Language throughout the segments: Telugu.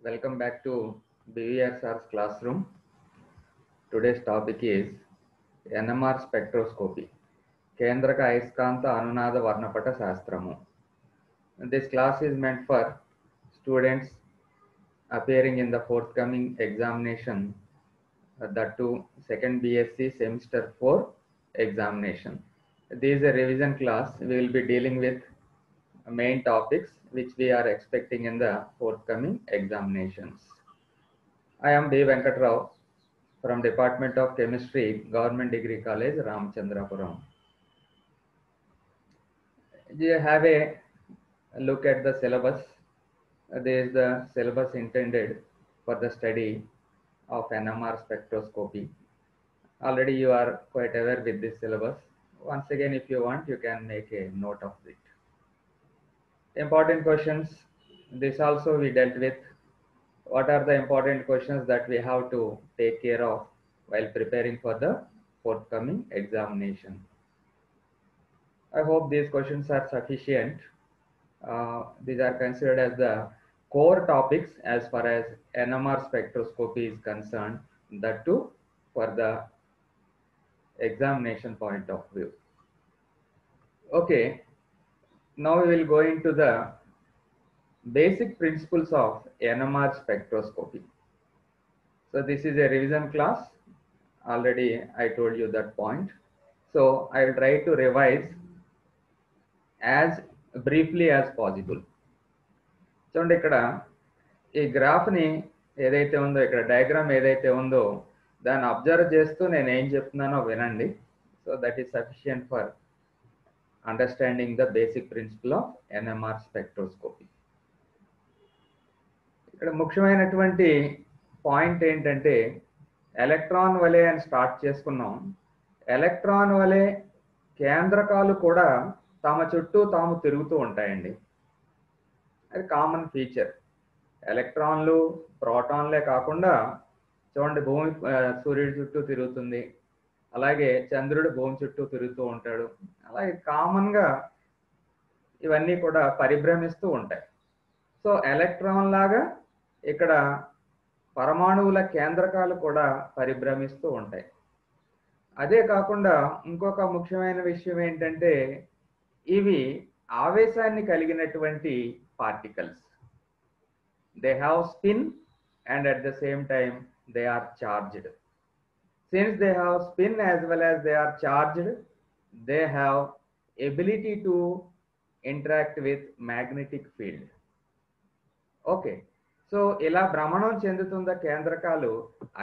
Welcome back to BVSR's classroom. Today's topic is NMR spectroscopy. Kendraka Ayskanta Anunada Varnapata Shastramu. This class is meant for students appearing in the forthcoming examination, that too second BSc semester 4 examination. This is a revision class. We will be dealing with main topics which we are expecting in the forthcoming examinations. I am D. Venkat Rao from Department of Chemistry, Government Degree College, Ramachandrapuram. You have a look at the syllabus. There is the syllabus intended for the study of NMR spectroscopy. Already you are quite aware with this syllabus. Once again, if you want, you can make a note of it. Important questions. This also we dealt with. What are the important questions that we have to take care of while preparing for the forthcoming examination? I hope these questions are sufficient. These are considered as the core topics as far as NMR spectroscopy is concerned, that too for the examination point of view. Okay, now we will go into the basic principles of NMR spectroscopy. So this is a revision class. Already I told you that point. So I will try to revise as briefly as possible. చూడండి, ఇక్కడ ఈ గ్రాఫ్ని ఏదైతే ఉందో, ఇక్కడ డయాగ్రామ్ ఏదైతే ఉందో దాన్ని అబ్జర్వ్ చేస్తూ నేను ఏం చెప్తున్నానో వినండి. So that is sufficient for understanding the basic principle of NMR spectroscopy. ఇక్కడ ముఖ్యమైనటువంటి పాయింట్ ఏంటంటే, ఎలక్ట్రాన్ వలె అని స్టార్ట్ చేసుకున్నాం. ఎలక్ట్రాన్ వలె కేంద్రకాలు కూడా తమ చుట్టూ తాము తిరుగుతూ ఉంటాయండి. అది కామన్ ఫీచర్. ఎలక్ట్రాన్లు ప్రోటాన్లే కాకుండా చూడండి, భూమి సూర్యుడి చుట్టూ తిరుగుతుంది, అలాగే చంద్రుడు భూమి చుట్టూ తిరుగుతూ ఉంటాడు. అలాగే కామన్గా ఇవన్నీ కూడా పరిభ్రమిస్తూ ఉంటాయి. సో ఎలక్ట్రాన్ లాగా ఇక్కడ పరమాణువుల కేంద్రకాలు కూడా పరిభ్రమిస్తూ ఉంటాయి. అదే కాకుండా ఇంకొక ముఖ్యమైన విషయం ఏంటంటే, ఇవి ఆవేశాన్ని కలిగినటువంటి particles. They have spin and at the same time they are charged. Since they have spin as well as they are charged, they have ability to interact with magnetic field. Okay, so ఇలా భ్రమణం చెందుతున్న కేంద్రకాలు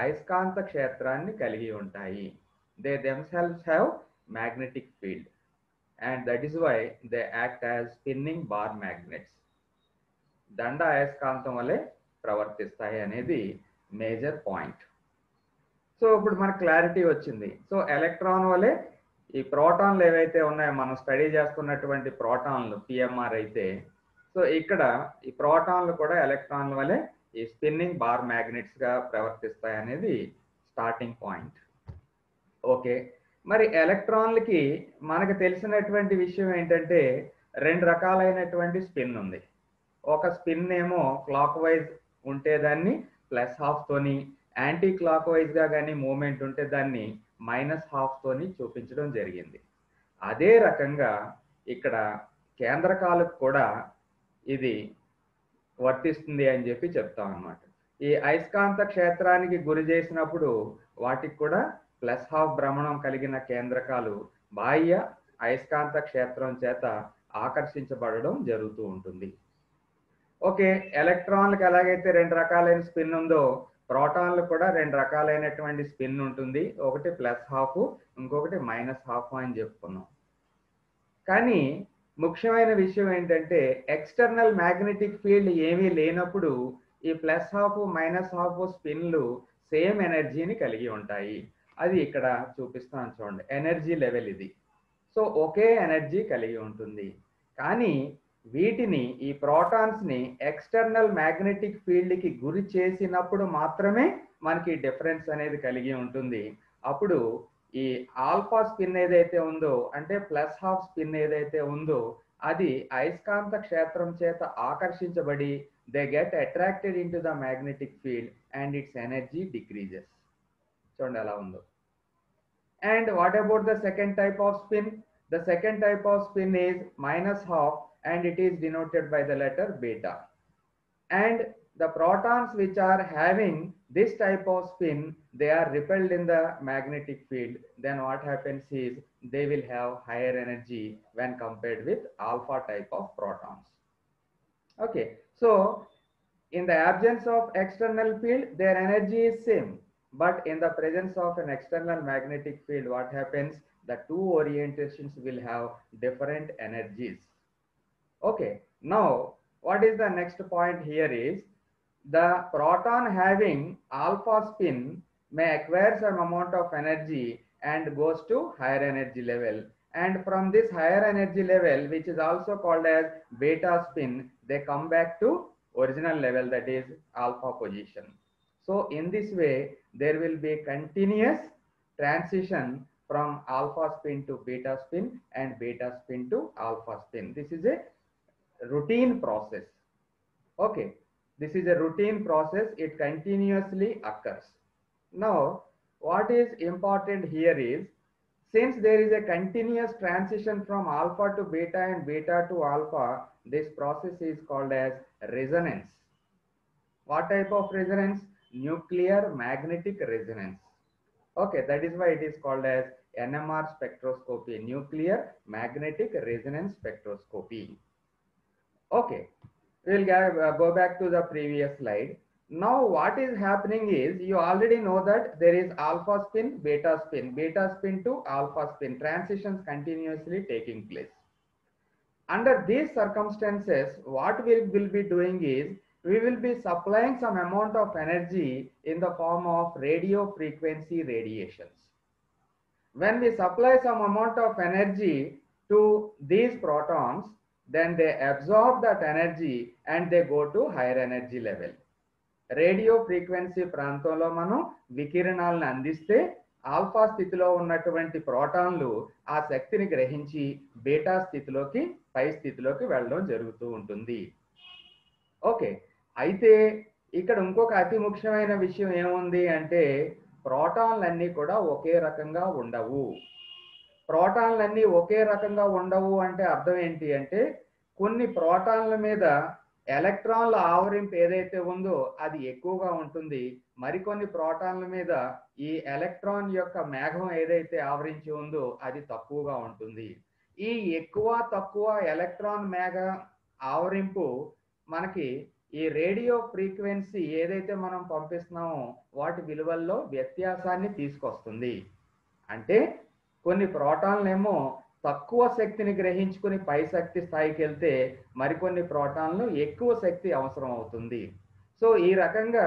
అయస్కాంత క్షేత్రాన్ని కలిగి ఉంటాయి. They themselves have magnetic field and that is why they act as spinning bar magnets. దండ అయస్కాంతం వలె ప్రవర్తిస్తాయి అనేది మేజర్ పాయింట్. సో ఇప్పుడు మనకు క్లారిటీ వచ్చింది. సో ఎలక్ట్రాన్ వలె ఈ ప్రోటాన్లు ఏవైతే ఉన్నాయో, మనం స్టడీ చేస్తున్నటువంటి ప్రోటాన్లు పిఎంఆర్ అయితే, సో ఇక్కడ ఈ ప్రోటాన్లు కూడా ఎలక్ట్రాన్ల వలె ఈ స్పిన్నింగ్ బార్ మ్యాగ్నెట్స్గా ప్రవర్తిస్తాయి అనేది స్టార్టింగ్ పాయింట్. ఓకే, మరి ఎలక్ట్రాన్లకి మనకు తెలిసినటువంటి విషయం ఏంటంటే, రెండు రకాలైనటువంటి స్పిన్ ఉంది. ఒక స్పిన్ ఏమో క్లాక్ వైజ్ ఉంటే దాన్ని +12 తోని, యాంటీ క్లాక్ వైజ్గా కానీ మూమెంట్ ఉంటే దాన్ని -12 తోని చూపించడం జరిగింది. అదే రకంగా ఇక్కడ కేంద్రకాలకు కూడా ఇది వర్తిస్తుంది అని చెప్పి చెప్తాం అన్నమాట. ఈ అయస్కాంత క్షేత్రానికి గురి చేసినప్పుడు వాటికి కూడా +12 భ్రమణం కలిగిన కేంద్రకాలు బాహ్య అయస్కాంత క్షేత్రం చేత ఆకర్షించబడడం జరుగుతూ ఉంటుంది. ఓకే, ఎలక్ట్రాన్లకు ఎలాగైతే రెండు రకాలైన స్పిన్ ఉందో, ప్రోటాన్లు కూడా రెండు రకాలైనటువంటి స్పిన్ ఉంటుంది. ఒకటి +12, ఇంకొకటి -12 అని చెప్పుకున్నాం. కానీ ముఖ్యమైన విషయం ఏంటంటే, ఎక్స్టర్నల్ మ్యాగ్నెటిక్ ఫీల్డ్ ఏమీ లేనప్పుడు ఈ +12, -12 స్పిన్లు సేమ్ ఎనర్జీని కలిగి ఉంటాయి. అది ఇక్కడ చూపిస్తాను చూడండి, ఎనర్జీ లెవెల్ ఇది. సో ఒకే ఎనర్జీ కలిగి ఉంటుంది. కానీ వీటిని, ఈ ప్రోటాన్స్ని ఎక్స్టర్నల్ మ్యాగ్నెటిక్ ఫీల్డ్కి గురి చేసినప్పుడు మాత్రమే మనకి డిఫరెన్స్ అనేది కలిగి ఉంటుంది. అప్పుడు ఈ ఆల్ఫా స్పిన్ ఏదైతే ఉందో, అంటే +12 స్పిన్ ఏదైతే ఉందో, అది అయస్కాంత క్షేత్రం చేత ఆకర్షించబడి they get attracted into the magnetic field and its energy decreases. చూడండి ఎలా ఉందో. And what about the second type of spin? The second type of spin is minus half and it is denoted by the letter beta. And the protons which are having this type of spin, they are repelled in the magnetic field. Then what happens is they will have higher energy when compared with alpha type of protons. Okay, so in the absence of external field, their energy is same. But in the presence of an external magnetic field, what happens? The two orientations will have different energies. Okay, now what is the next point here is the proton having alpha spin may acquire some amount of energy and goes to higher energy level. And from this higher energy level, which is also called as beta spin, they come back to original level, that is alpha position. So in this way, there will be continuous transition from alpha spin to beta spin and beta spin to alpha spin. This is a routine process. Okay, this is a routine process. It continuously occurs. Now, what is important here is, since there is a continuous transition from alpha to beta and beta to alpha, this process is called as resonance. What type of resonance? Nuclear magnetic resonance. Okay, that is why it is called as NMR spectroscopy, nuclear magnetic resonance spectroscopy. Okay, we'll go back to the previous slide. Now what is happening is, you already know that there is alpha spin to alpha spin, transitions continuously taking place. Under these circumstances, what we will be doing is, we will be supplying some amount of energy in the form of radio frequency radiations. When we supply some amount of energy to these protons, then they absorb that energy and they go to higher energy level. Radio frequency ప్రాంతంలో మనం వికిరణాలను అందిస్తే ఆల్ఫా స్థితిలో ఉన్నటువంటి ప్రోటాన్లు ఆ శక్తిని గ్రహించి బీటా స్థితిలోకి, పై స్థితిలోకి వెళ్ళడం జరుగుతూ ఉంటుంది. ఓకే, అయితే ఇక్కడ ఇంకొక అతి ముఖ్యమైన విషయం ఏముంది అంటే, ప్రోటాన్లన్నీ కూడా ఒకే రకంగా ఉండవు. ప్రోటాన్లన్నీ ఒకే రకంగా ఉండవు అంటే అర్థం ఏంటి అంటే, కొన్ని ప్రోటాన్ల మీద ఎలక్ట్రాన్ల ఆవరింపు ఏదైతే ఉందో అది ఎక్కువగా ఉంటుంది, మరికొన్ని ప్రోటాన్ల మీద ఈ ఎలక్ట్రాన్ యొక్క మేఘం ఏదైతే ఆవరించి ఉందో అది తక్కువగా ఉంటుంది. ఈ ఎక్కువ తక్కువ ఎలక్ట్రాన్ మేఘ ఆవరింపు మనకి ఈ రేడియో ఫ్రీక్వెన్సీ ఏదైతే మనం పంపిస్తున్నామో వాటి విలువల్లో వ్యత్యాసాన్ని తీసుకొస్తుంది. అంటే కొన్ని ప్రోటాన్లేమో తక్కువ శక్తిని గ్రహించుకుని పై శక్తి స్థాయికి వెళ్తే, మరికొన్ని ప్రోటాన్లు ఎక్కువ శక్తి అవసరం అవుతుంది. సో ఈ రకంగా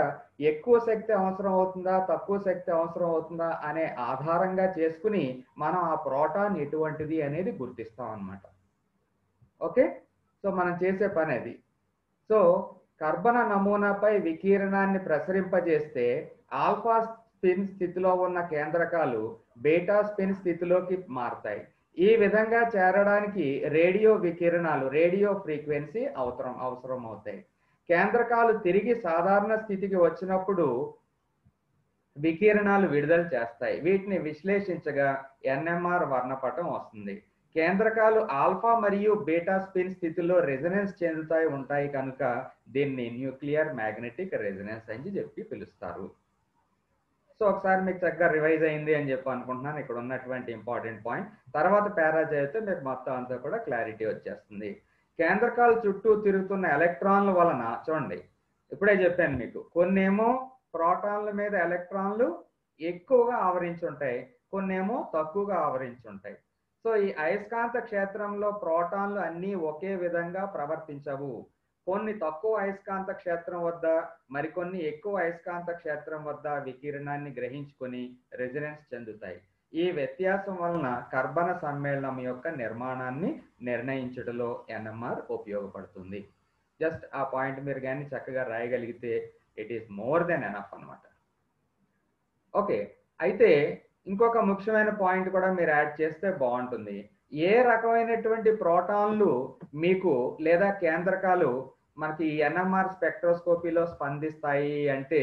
ఎక్కువ శక్తి అవసరం అవుతుందా, తక్కువ శక్తి అవసరం అవుతుందా అనే ఆధారంగా చేసుకుని మనం ఆ ప్రోటాన్ ఎటువంటిది అనేది గుర్తిస్తాం అన్నమాట. ఓకే, సో మనం చేసే పని అది. సో కర్బన నమూనాపై వికిరణాన్ని ప్రసరింపజేస్తే ఆల్ఫా స్పిన్ స్థితిలో ఉన్న కేంద్రకాలు బీటా స్పిన్ స్థితిలోకి మారతాయి. ఈ విధంగా చేరడానికి రేడియో వికిరణాలు, రేడియో ఫ్రీక్వెన్సీ అవసరం అవుతాయి. కేంద్రకాలు తిరిగి సాధారణ స్థితికి వచ్చినప్పుడు వికిరణాలు విడుదల చేస్తాయి. వీటిని విశ్లేషించగా NMR వర్ణపటం వస్తుంది. కేంద్రకాలు ఆల్ఫా మరియు బీటా స్పిన్ స్థితిలో రెజొనెన్స్ చెందుతాయి ఉంటాయి కనుక దీన్ని న్యూక్లియర్ మ్యాగ్నెటిక్ రెజొనెన్స్ అని చెప్పి పిలుస్తారు. సో ఒకసారి మీకు చక్కగా రివైజ్ అయింది అని చెప్పి అనుకుంటున్నాను. ఇక్కడ ఉన్నటువంటి ఇంపార్టెంట్ పాయింట్ తర్వాత పారా చదివితే మీకు మొత్తం అంతా కూడా క్లారిటీ వచ్చేస్తుంది. కేంద్రకాల చుట్టూ తిరుగుతున్న ఎలక్ట్రాన్ల వలన, చూడండి ఇప్పుడే చెప్పాను మీకు, కొన్ని ఏమో ప్రోటాన్ల మీద ఎలక్ట్రాన్లు ఎక్కువగా ఆవరించి ఉంటాయి, కొన్ని ఏమో తక్కువగా ఆవరించి ఉంటాయి. సో ఈ అయస్కాంత క్షేత్రంలో ప్రోటాన్లు అన్నీ ఒకే విధంగా ప్రవర్తించవు. కొన్ని తక్కువ అయస్కాంత క్షేత్రం వద్ద, మరికొన్ని ఎక్కువ అయస్కాంత క్షేత్రం వద్ద వికిరణాన్ని గ్రహించుకొని రెజొనెన్స్ చెందుతాయి. ఈ వ్యత్యాసం వలన కర్బన సమ్మేళనం యొక్క నిర్మాణాన్ని నిర్ణయించడంలో NMR ఉపయోగపడుతుంది. జస్ట్ ఆ పాయింట్ మీరు కానీ చక్కగా రాయగలిగితే it is more than enough అన్నమాట. ఓకే, అయితే ఇంకొక ముఖ్యమైన పాయింట్ కూడా మీరు యాడ్ చేస్తే బాగుంటుంది. ఏ రకమైనటువంటి ప్రోటాన్లు మీకు లేదా కేంద్రకాలు మనకి ఎన్ఎంఆర్ స్పెక్ట్రోస్కోపీలో స్పందిస్తాయి అంటే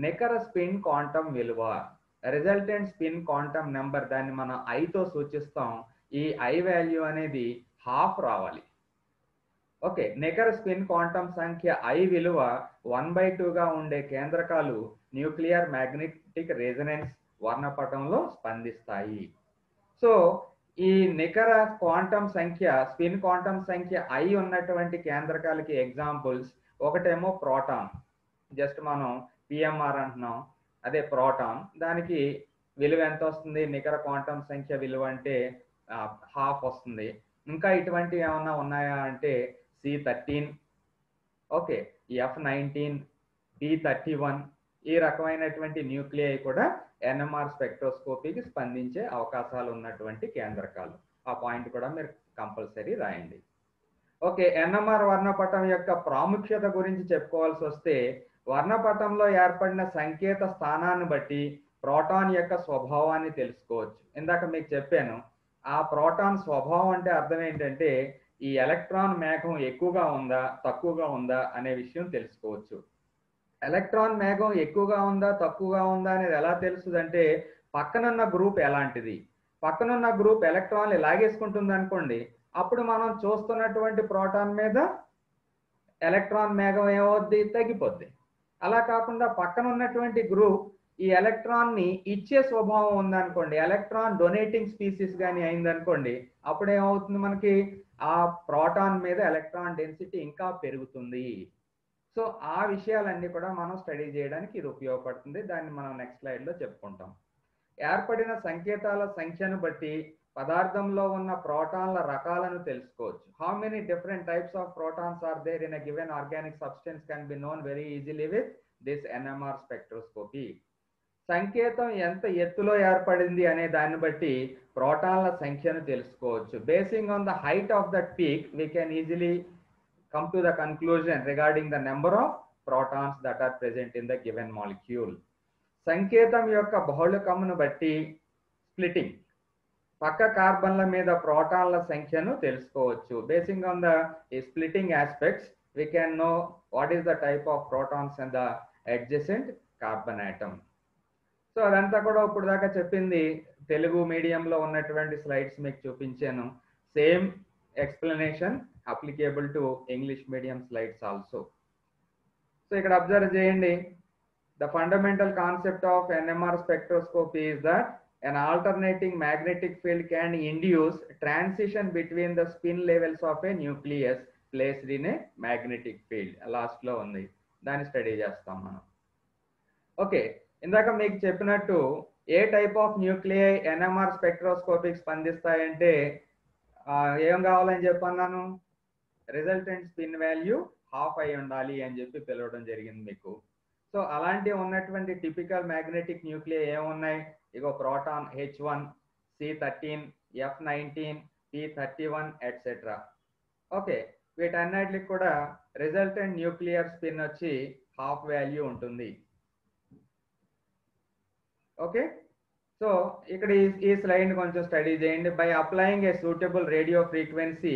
నికర స్పిన్ క్వాంటం విలువ, రిజల్టెంట్ స్పిన్ క్వాంటం నెంబర్, దాన్ని మనం ఐతో సూచిస్తాం. ఈ ఐ వాల్యూ అనేది హాఫ్ రావాలి. ఓకే, నికర స్పిన్ క్వాంటం సంఖ్య ఐ విలువ 1/2గా ఉండే కేంద్రకాలు న్యూక్లియర్ మ్యాగ్నెటిక్ రెజొనెన్స్ వర్ణపటంలో స్పందిస్తాయి. సో ఈ నికర క్వాంటం సంఖ్య, స్పిన్ క్వాంటం సంఖ్య ఐ ఉన్నటువంటి కేంద్రకాలకి ఎగ్జాంపుల్స్, ఒకటేమో ప్రోటాన్, జస్ట్ మనం పిఎంఆర్ అంటున్నాం, అదే ప్రోటాన్, దానికి విలువ ఎంత వస్తుంది, నికర క్వాంటం సంఖ్య విలువ అంటే హాఫ్ వస్తుంది. ఇంకా ఇటువంటి ఏమన్నా ఉన్నాయా అంటే C13, ఓకే, F19, P31, ఈ రకమైనటువంటి న్యూక్లియై కూడా ఎన్ఎంఆర్ స్పెక్ట్రోస్కోపీకి స్పందించే అవకాశాలు ఉన్నటువంటి కేంద్రకాలు. ఆ పాయింట్ కూడా మీరు కంపల్సరీ రాయండి. ఓకే, ఎన్ఎంఆర్ వర్ణపటం యొక్క ప్రాముఖ్యత గురించి చెప్పుకోవాల్సి వస్తే, వర్ణపటంలో ఏర్పడిన సంకేత స్థానాన్ని బట్టి ప్రోటాన్ యొక్క స్వభావాన్ని తెలుసుకోవచ్చు. ఇందాక మీకు చెప్పాను, ఆ ప్రోటాన్ స్వభావం అంటే అర్థం ఏంటంటే ఈ ఎలక్ట్రాన్ మేఘం ఎక్కువగా ఉందా తక్కువగా ఉందా అనే విషయం తెలుసుకోవచ్చు. ఎలక్ట్రాన్ మేఘం ఎక్కువగా ఉందా తక్కువగా ఉందా అనేది ఎలా తెలుస్తుందంటే, పక్కనున్న గ్రూప్ ఎలాంటిది, పక్కనున్న గ్రూప్ ఎలక్ట్రాన్లు లాగేసుకుంటుంది అనుకోండి, అప్పుడు మనం చూస్తున్నటువంటి ప్రోటాన్ మీద ఎలక్ట్రాన్ మేఘం ఏమవుద్ది, తగ్గిపోద్ది. అలా కాకుండా పక్కన ఉన్నటువంటి గ్రూప్ ఈ ఎలక్ట్రాన్ ని ఇచ్చే స్వభావం ఉందనుకోండి, ఎలక్ట్రాన్ డొనేటింగ్ స్పీసీస్ కానీ అయిందనుకోండి, అప్పుడు ఏమవుతుంది, మనకి ఆ ప్రోటాన్ మీద ఎలక్ట్రాన్ డెన్సిటీ ఇంకా పెరుగుతుంది. సో ఆ విషయాలన్నీ కూడా మనం స్టడీ చేయడానికి ఇది ఉపయోగపడుతుంది. దాన్ని మనం నెక్స్ట్ స్లైడ్లో చెప్పుకుంటాం. ఏర్పడిన సంకేతాల సంఖ్యను బట్టి పదార్థంలో ఉన్న ప్రోటాన్ల రకాలను తెలుసుకోవచ్చు. How many different types of protons are there in a given organic substance can be known very easily with this NMR spectroscopy. సంకేతం ఎంత ఎత్తులో ఏర్పడింది అనే దాన్ని బట్టి ప్రోటాన్ల సంఖ్యను తెలుసుకోవచ్చు. Basing on the height of that peak we can easily come to the conclusion regarding the number of protons that are present in the given molecule. సంకేతం యొక్క బహుళకమును బట్టి స్ప్లిటింగ్, పక్క కార్బన్ల మీద ప్రోటాన్ల సంఖ్యను తెలుసుకోవచ్చు. Basing on the splitting aspects we can know what is the type of protons in the adjacent carbon atom. So అదంతా కూడా ఇప్పుడు దాకా చెప్పింది తెలుగు మీడియంలో ఉన్నటువంటి స్లైడ్స్ మీకు చూపించాను. Same explanation applicable to English medium slides also. So ఇక్కడ అబ్జర్వ్ చేయండి, the fundamental concept of NMR spectroscopy is that an alternating magnetic field can induce transition between the spin levels of a nucleus placed in a magnetic field. Last లో ఉంది, దాన్ని స్టడీ చేస్తాం మనం. ఓకే, ఇందాక మీకు చెప్పినట్టు ఏ టైప్ ఆఫ్ న్యూక్లియై ఎన్ఎంఆర్ స్పెక్ట్రోస్కోపీకి స్పందిస్తాయంటే ఏం కావాలని చెప్పన్నాను, రిజల్టెంట్ స్పిన్ వాల్యూ హాఫ్ అయి ఉండాలి అని చెప్పి పిలవడం జరిగింది మీకు. సో అలాంటి ఉన్నటువంటి టిపికల్ మ్యాగ్నెటిక్ న్యూక్లియై ఏమున్నాయి, ఇగో proton H1, C13, F19, P31 etcetera. Okay, వీటన్నిటికి కూడా రిజల్టెంట్ న్యూక్లియర్ స్పిన్ వచ్చి హాఫ్ వాల్యూ ఉంటుంది. ఓకే, సో ఇక్కడ ఈ స్లైడ్ కొంచెం స్టడీ చేయండి. By applying a suitable radio frequency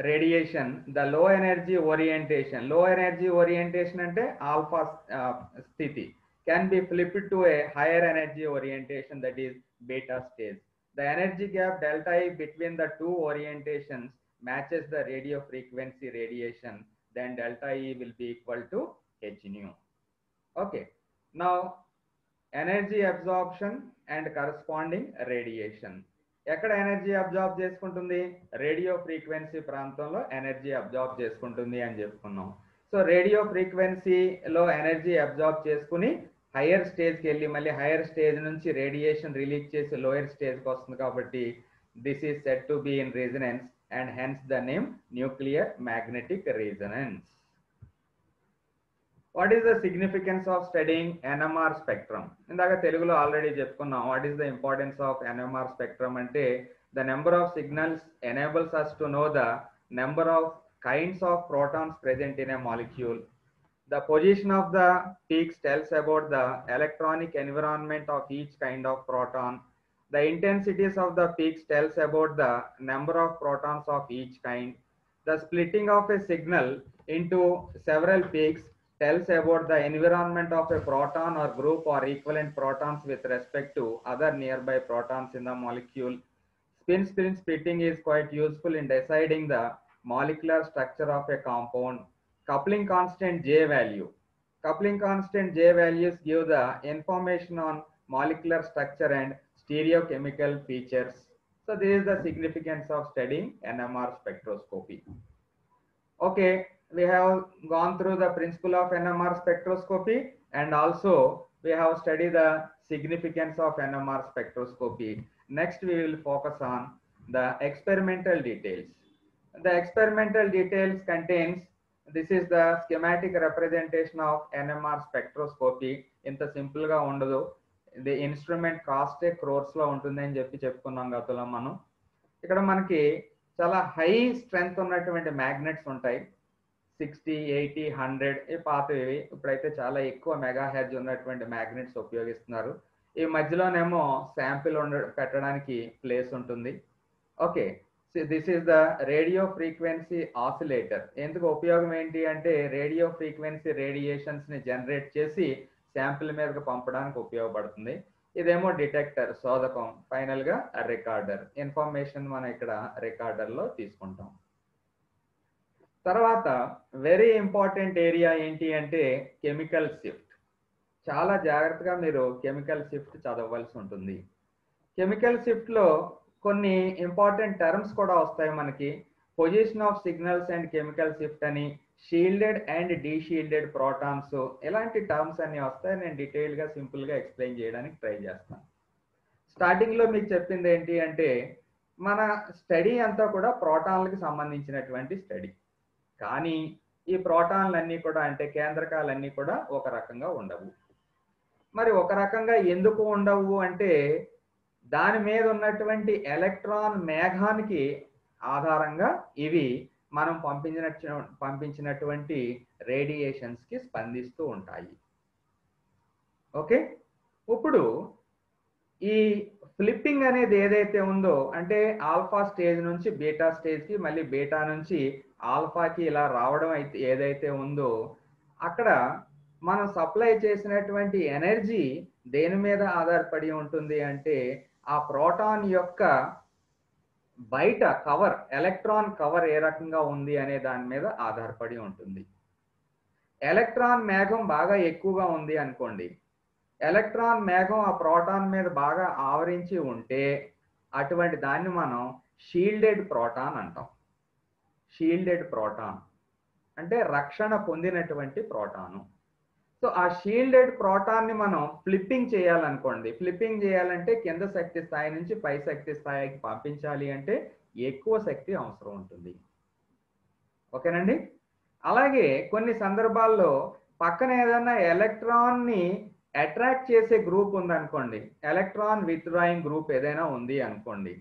radiation, the low energy orientation అంటే alpha స్థితి can be flipped to a higher energy orientation, that is beta stage. The energy gap delta E between the two orientations matches the radio frequency radiation, then delta E will be equal to h nu. Okay, now energy absorption and corresponding radiation. ఎక్కడ ఎనర్జీ అబ్జార్బ్ చేసుకుంటుంది, రేడియో ఫ్రీక్వెన్సీ ప్రాంతంలో ఎనర్జీ అబ్జార్బ్ చేసుకుంటుంది అని చెప్పుకున్నాం. సో రేడియో ఫ్రీక్వెన్సీలో ఎనర్జీ అబ్జార్బ్ చేసుకుని హయ్యర్ స్టేజ్కి వెళ్ళి మళ్ళీ హయ్యర్ స్టేజ్ నుంచి రేడియేషన్ రిలీజ్ చేసి లోయర్ స్టేజ్కి వస్తుంది. కాబట్టి this is said to be in resonance and hence the name nuclear magnetic resonance. What is the significance of studying NMR spectrum? ఇందాక తెలుగులో ఆల్రెడీ చెప్పుకున్నాం. What is the importance of NMR spectrum అంటే the number of signals enables us to know the number of kinds of protons present in a molecule. The position of the peaks tells about the electronic environment of each kind of proton. The intensities of the peaks tells about the number of protons of each kind. The splitting of a signal into several peaks tells about the environment of a proton or group or equivalent protons with respect to other nearby protons in the molecule. Spin-spin splitting is quite useful in deciding the molecular structure of a compound. Coupling constant J value. Coupling constant J values give the information on molecular structure and stereochemical features. So this is the significance of studying NMR spectroscopy. Okay, we have gone through the principle of NMR spectroscopy, and also we have studied the significance of NMR spectroscopy. Next, we will focus on the experimental details. The experimental details contains, this is the schematic representation of NMR spectroscopy. ఇంత సింపుల్ గా ఉండదు. ఇది ఇన్స్ట్రుమెంట్ కాస్టే క్రోర్స్ లో ఉంటుంది అని చెప్పుకున్నాం గతంలో మనం. ఇక్కడ మనకి చాలా హై స్ట్రెంగ్త్ ఉన్నటువంటి మ్యాగ్నెట్స్ ఉంటాయి. 60, 80, 100 ఈ పాతవి. ఇప్పుడైతే చాలా ఎక్కువ మెగా హెర్జ్ ఉన్నటువంటి మ్యాగ్నెట్స్ ఉపయోగిస్తున్నారు. ఈ మధ్యలోనేమో శాంపిల్ పెట్టడానికి ప్లేస్ ఉంటుంది. Okay, this is the radio frequency oscillator. ఎందుకు ఉపయోగం ఏంటి అంటే రేడియో ఫ్రీక్వెన్సీ రేడియేషన్స్ ని జనరేట్ చేసి శాంపిల్ మీదకి పంపడానికి ఉపయోగపడుతుంది. ఇదేమో డిటెక్టర్, శోధకం. ఫైనల్ గా రికార్డర్, ఇన్ఫర్మేషన్ మనం ఇక్కడ రికార్డర్ లో తీసుకుంటాం. తర్వాత వెరీ ఇంపార్టెంట్ ఏరియా ఏంటి అంటే కెమికల్ షిఫ్ట్. చాలా జాగ్రత్తగా మీరు కెమికల్ షిఫ్ట్ చదవవలసి ఉంటుంది. కెమికల్ షిఫ్ట్ లో కొన్ని ఇంపార్టెంట్ టర్మ్స్ కూడా వస్తాయి మనకి. Position of signals and chemical shift అని, షీల్డెడ్ అండ్ డీషీల్డెడ్ ప్రోటాన్స్, ఇలాంటి టర్మ్స్ అన్ని వస్తాయి. నేను డీటెయిల్ గా సింపుల్ గా ఎక్స్ప్లెయిన్ చేయడానికి ట్రై చేస్తాను. స్టార్టింగ్ లో మీకు చెప్పింది ఏంటి అంటే మన స్టడీ అంతా కూడా ప్రోటాన్లకు సంబంధించినటువంటి స్టడీ. కానీ ఈ ప్రోటాన్లన్నీ కూడా అంటే కేంద్రకాలన్నీ కూడా ఒక రకంగా ఉండవు. మరి ఒక రకంగా ఎందుకు ఉండవు అంటే దాని మీద ఉన్నటువంటి ఎలక్ట్రాన్ మేఘానికి ఆధారంగా ఇవి మనం పంపించినటువంటి రేడియేషన్స్ కి స్పందిస్తూ ఉంటాయి. ఓకే, ఇప్పుడు ఈ ఫ్లిప్పింగ్ అనేది ఏదైతే ఉందో అంటే ఆల్ఫా స్టేజ్ నుంచి బీటా స్టేజ్ కి, మళ్ళీ బీటా నుంచి ఆల్ఫాకి ఇలా రావడం అయితే ఏదైతే ఉందో అక్కడ మనం సప్లై చేసినటువంటి ఎనర్జీ దేని మీద ఆధారపడి ఉంటుంది అంటే ఆ ప్రోటాన్ యొక్క బయట కవర్, ఎలక్ట్రాన్ కవర్ ఏ రకంగా ఉంది అనే దాని మీద ఆధారపడి ఉంటుంది. ఎలక్ట్రాన్ మేఘం బాగా ఎక్కువగా ఉంది అనుకోండి, ఎలక్ట్రాన్ మేఘం ఆ ప్రోటాన్ మీద బాగా ఆవరించి ఉంటే అటువంటి దాన్ని మనం షీల్డెడ్ ప్రోటాన్ అంటాం. షీల్డెడ్ ప్రోటాన్ అంటే రక్షణ పొందినటువంటి ప్రోటాను. సో ఆ షీల్డెడ్ ప్రోటాన్ని మనం ఫ్లిప్పింగ్ చేయాలనుకోండి. ఫ్లిప్పింగ్ చేయాలంటే కింద శక్తి స్థాయి నుంచి పై శక్తి స్థాయికి పంపించాలి అంటే ఎక్కువ శక్తి అవసరం ఉంటుంది. ఓకేనండి. అలాగే కొన్ని సందర్భాల్లో పక్కన ఏదైనా ఎలక్ట్రాన్ ని అట్రాక్ట్ చేసే గ్రూప్ ఉందనుకోండి, ఎలక్ట్రాన్ విత్డ్రాయింగ్ గ్రూప్ ఏదైనా ఉంది అనుకోండి,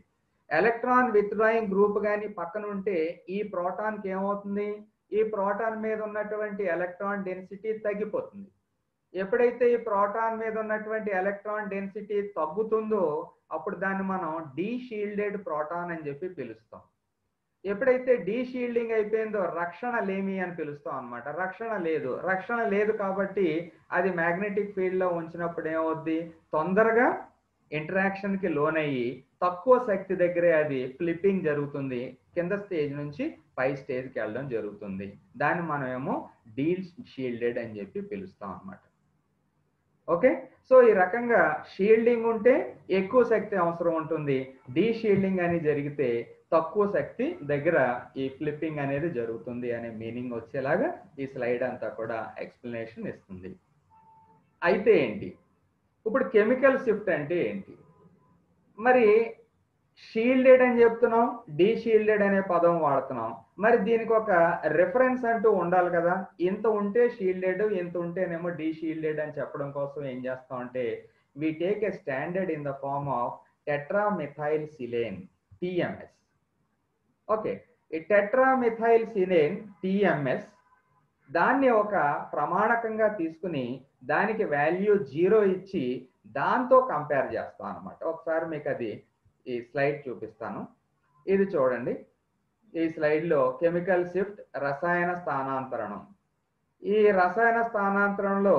ఎలక్ట్రాన్ విత్డ్రాయింగ్ గ్రూప్ కానీ పక్కన ఉంటే ఈ ప్రోటాన్కి ఏమవుతుంది, ఈ ప్రోటాన్ మీద ఉన్నటువంటి ఎలక్ట్రాన్ డెన్సిటీ తగ్గిపోతుంది. ఎప్పుడైతే ఈ ప్రోటాన్ మీద ఉన్నటువంటి ఎలక్ట్రాన్ డెన్సిటీ తగ్గుతుందో అప్పుడు దాన్ని మనం డీషీల్డెడ్ ప్రోటాన్ అని చెప్పి పిలుస్తాం. ఎప్పుడైతే డీషీల్డింగ్ అయిపోయిందో రక్షణ లేమి అని పిలుస్తాం అనమాట. రక్షణ లేదు కాబట్టి అది మ్యాగ్నెటిక్ ఫీల్డ్ లో ఉంచినప్పుడు ఏమవుద్ది, తొందరగా ఇంటరాక్షన్ కి లోనయ్యి తక్కువ శక్తి దగ్గరే అది ఫ్లిప్పింగ్ జరుగుతుంది, కింద స్టేజ్ నుంచి పై స్టేజ్కి వెళ్ళడం జరుగుతుంది. దాన్ని మనం ఏమో డీషీల్డెడ్ అని చెప్పి పిలుస్తాం అన్నమాట. ఓకే, సో ఈ రకంగా షీల్డింగ్ ఉంటే ఎక్కువ శక్తి అవసరం ఉంటుంది, డీషీల్డింగ్ అని జరిగితే తక్కువ శక్తి దగ్గర ఈ ఫ్లిప్పింగ్ అనేది జరుగుతుంది అనే మీనింగ్ వచ్చేలాగా ఈ స్లైడ్ అంతా కూడా ఎక్స్ప్లెనేషన్ ఇస్తుంది. అయితే ఏంటి ఇప్పుడు కెమికల్ షిఫ్ట్ అంటే ఏంటి? మరి షీల్డెడ్ అని చెప్తున్నాం, డీషీల్డెడ్ అనే పదం వాడుతున్నాం. మరి దీనికి ఒక రిఫరెన్స్ అంటూ ఉండాలి కదా. ఇంత ఉంటే షీల్డెడ్, ఇంత ఉంటేనేమో డీషీల్డెడ్ అని చెప్పడం కోసం ఏం చేస్తాం అంటే we take a standard in the form of tetramethylsilane, TMS. Okay, ఈ టెట్రామెథైల్సిలేన్ TMS దాన్ని ఒక ప్రమాణకంగా తీసుకుని దానికి వాల్యూ 0 ఇచ్చి దాంతో కంపేర్ చేస్తాం అనమాట. ఒకసారి మీకు అది ఈ స్లైడ్ చూపిస్తాను. ఇది చూడండి. ఈ స్లైడ్లో కెమికల్ షిఫ్ట్, రసాయన స్థానాంతరణం. ఈ రసాయన స్థానాంతరంలో